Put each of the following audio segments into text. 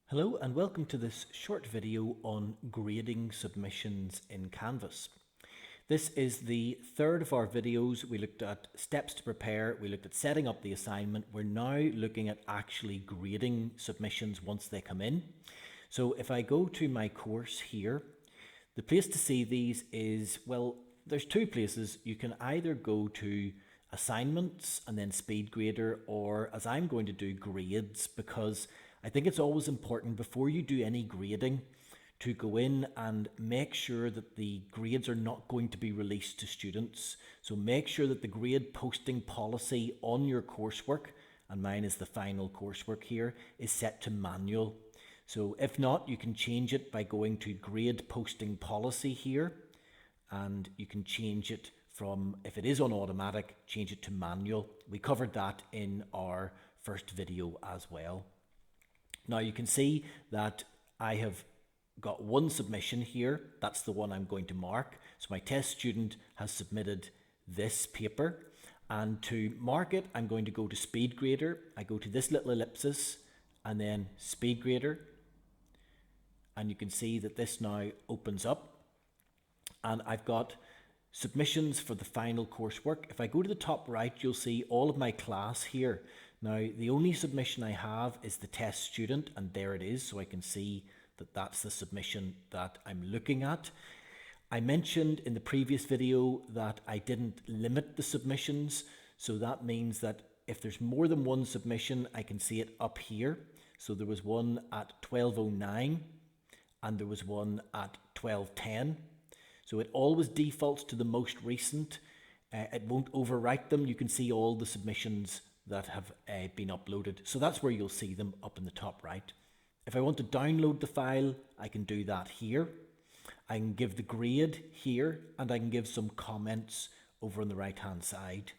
Hello and welcome to this short video on grading submissions in Canvas. This is the third of our videos. We looked at steps to prepare, we looked at setting up the assignment. We're now looking at actually grading submissions once they come in. So if I go to my course here, the place to see these is, well, there's two places. You can either go to assignments and then SpeedGrader, or as I'm going to do, grades, because I think it's always important before you do any grading to go in and make sure that the grades are not going to be released to students. So make sure that the grade posting policy on your coursework, and mine is the final coursework here, is set to manual. So if not, you can change it by going to grade posting policy here, and you can change it from, if it is on automatic, change it to manual. We covered that in our first video as well. Now you can see that I have got one submission here. That's the one I'm going to mark. So my test student has submitted this paper, and to mark it, I'm going to go to SpeedGrader. I go to this little ellipsis and then SpeedGrader, and you can see that this now opens up, and I've got submissions for the final coursework. If I go to the top right, you'll see all of my class here. Now, the only submission I have is the test student, and there it is, so I can see that that's the submission that I'm looking at. I mentioned in the previous video that I didn't limit the submissions, so that means that if there's more than one submission, I can see it up here. So there was one at 12:09, and there was one at 12:10. So it always defaults to the most recent. It won't overwrite them. You can see all the submissions that have been uploaded. So that's where you'll see them up in the top right. If I want to download the file, I can do that here. I can give the grade here, and I can give some comments over on the right hand side.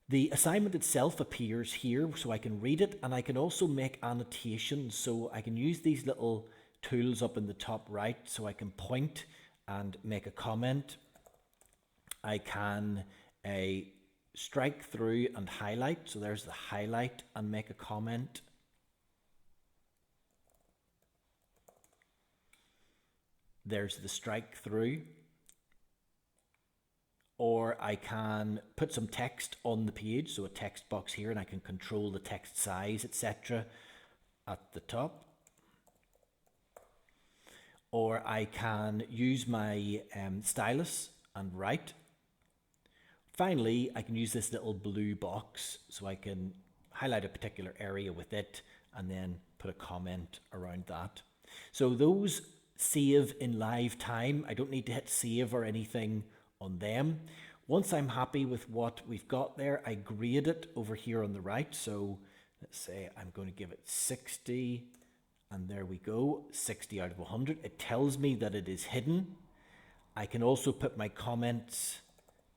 The assignment itself appears here, so I can read it, and I can also make annotations. So I can use these little tools up in the top right, so I can point and make a comment. I can strike through and highlight. So there's the highlight, and make a comment. There's the strike through. Or I can put some text on the page, so a text box here, and I can control the text size, etc. at the top. Or I can use my stylus and write. Finally, I can use this little blue box, so I can highlight a particular area with it and then put a comment around that. So those save in live time. I don't need to hit save or anything on them. Once I'm happy with what we've got there, I grade it over here on the right. So let's say I'm going to give it 60, and there we go, 60 out of 100. It tells me that it is hidden. I can also put my comments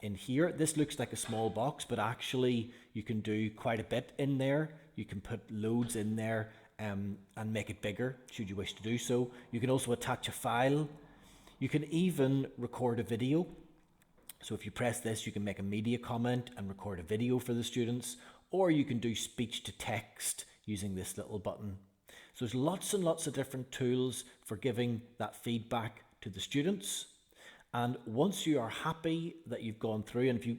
in here. This looks like a small box, but actually you can do quite a bit in there. You can put loads in there and make it bigger should you wish to do so. You can also attach a file. You can even record a video. So if you press this, you can make a media comment and record a video for the students, or you can do speech to text using this little button. So there's lots and lots of different tools for giving that feedback to the students. And once you are happy that you've gone through, and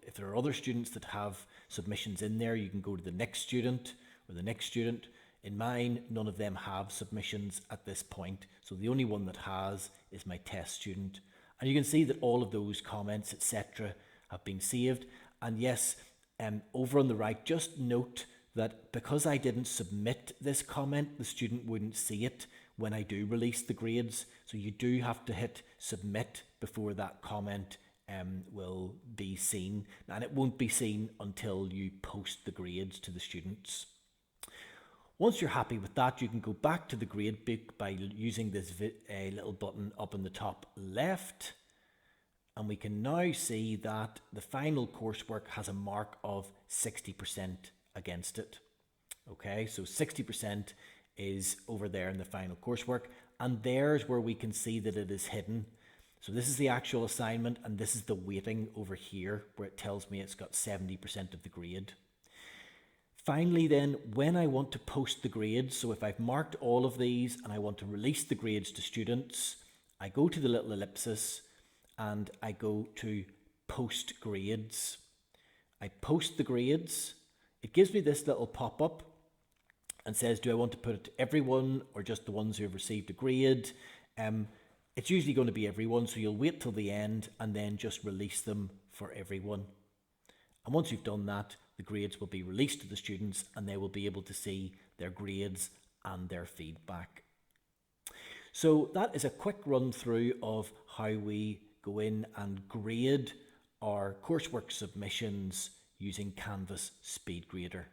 if there are other students that have submissions in there, you can go to the next student or the next student. In mine, none of them have submissions at this point. So the only one that has is my test student. And you can see that all of those comments, etc., have been saved. And yes, over on the right, just note that because I didn't submit this comment, the student wouldn't see it when I do release the grades. So you do have to hit submit before that comment will be seen. And it won't be seen until you post the grades to the students. Once you're happy with that, you can go back to the grade book by using this little button up in the top left. And we can now see that the final coursework has a mark of 60% against it. Okay, so 60% is over there in the final coursework, and there's where we can see that it is hidden. So this is the actual assignment, and this is the weighting over here where it tells me it's got 70% of the grade. Finally then, when I want to post the grades, so if I've marked all of these and I want to release the grades to students, I go to the little ellipsis and I go to post grades. I post the grades. It gives me this little pop-up and says, do I want to put it to everyone or just the ones who have received a grade? It's usually going to be everyone, so you'll wait till the end and then just release them for everyone. And once you've done that, the grades will be released to the students and they will be able to see their grades and their feedback. So that is a quick run through of how we go in and grade our coursework submissions using Canvas SpeedGrader.